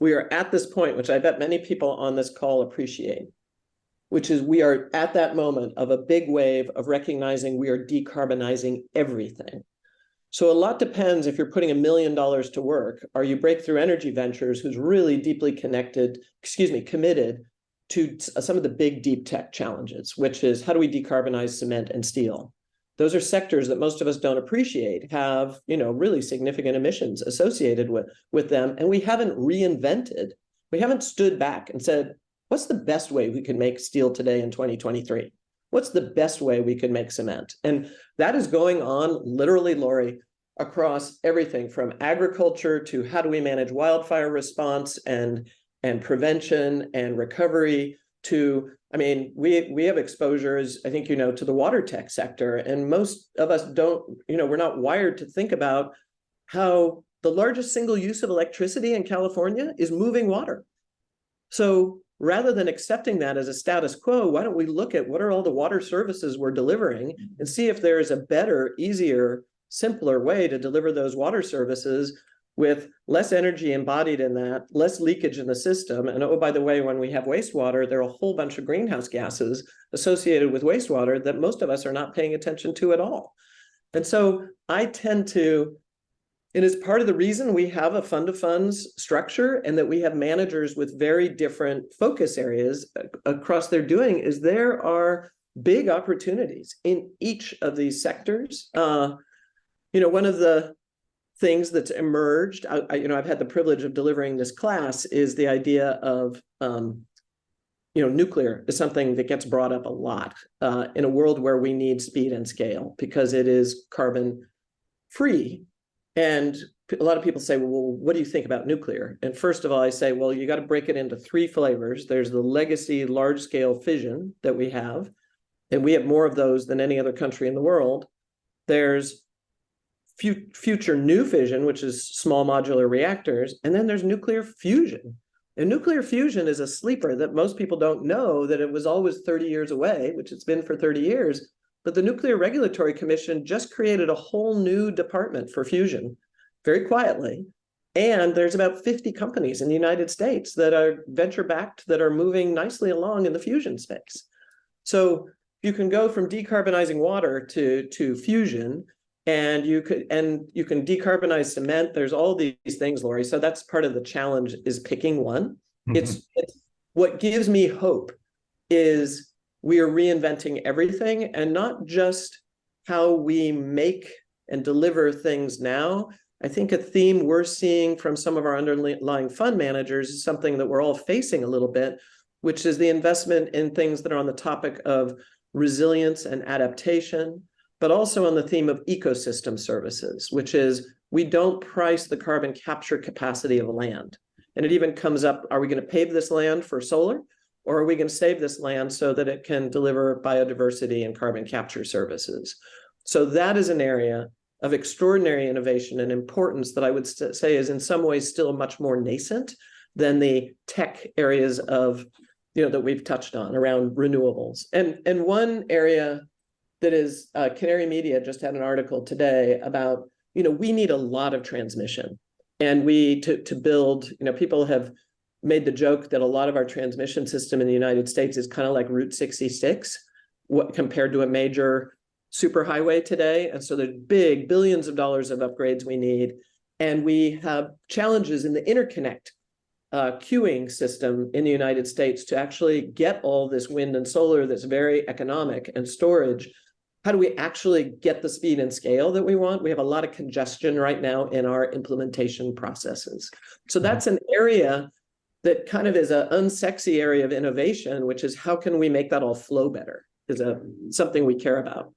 we are at this point, which I bet many people on this call appreciate, which is we are at that moment of a big wave of recognizing we are decarbonizing everything. So a lot depends if you're putting $1 million to work. Are you Breakthrough Energy Ventures, who's really deeply committed to some of the big deep tech challenges, which is how do we decarbonize cement and steel? Those are sectors that most of us don't appreciate, have really significant emissions associated with them. And we haven't reinvented, we haven't stood back and said, what's the best way we can make steel today in 2023? What's the best way we could make cement? And that is going on literally, Lori, across everything from agriculture to how do we manage wildfire response and prevention and recovery to, we have exposures, I think, to the water tech sector. And most of us don't, we're not wired to think about how the largest single use of electricity in California is moving water. So rather than accepting that as a status quo, why don't we look at what are all the water services we're delivering and see if there is a better, easier, simpler way to deliver those water services with less energy embodied in that, less leakage in the system. And oh, by the way, when we have wastewater, there are a whole bunch of greenhouse gases associated with wastewater that most of us are not paying attention to at all. And so I tend to, it is part of the reason we have a fund of funds structure and that we have managers with very different focus areas across their doing, is there are big opportunities in each of these sectors. One of the things that's emerged, I've had the privilege of delivering this class, is the idea of, nuclear is something that gets brought up a lot in a world where we need speed and scale because it is carbon free. And a lot of people say, well, what do you think about nuclear? And first of all, I say, well, you got to break it into 3 flavors. There's the legacy large-scale fission that we have, and we have more of those than any other country in the world. There's future new fission, which is small modular reactors, and then there's nuclear fusion. And nuclear fusion is a sleeper that most people don't know that it was always 30 years away, which it's been for 30 years. But the Nuclear Regulatory Commission just created a whole new department for fusion, very quietly. And there's about 50 companies in the United States that are venture-backed that are moving nicely along in the fusion space. So you can go from decarbonizing water to fusion, and you can decarbonize cement. There's all these things, Lori. So that's part of the challenge, is picking one. Mm-hmm. It's what gives me hope is we are reinventing everything, and not just how we make and deliver things now. I think a theme we're seeing from some of our underlying fund managers is something that we're all facing a little bit, which is the investment in things that are on the topic of resilience and adaptation, but also on the theme of ecosystem services, which is we don't price the carbon capture capacity of land. And it even comes up, are we going to pave this land for solar? Or are we going to save this land so that it can deliver biodiversity and carbon capture services? So that is an area of extraordinary innovation and importance that I would say is in some ways still much more nascent than the tech areas of, that we've touched on around renewables. And one area that is, Canary Media just had an article today about, we need a lot of transmission. And to build, people have made the joke that a lot of our transmission system in the United States is kind of like Route 66 compared to a major superhighway today. And so there's big billions of dollars of upgrades we need. And we have challenges in the interconnect queuing system in the United States to actually get all this wind and solar that's very economic and storage. How do we actually get the speed and scale that we want? We have a lot of congestion right now in our implementation processes. So that's an area that kind of is an unsexy area of innovation, which is how can we make that all flow better, is something we care about.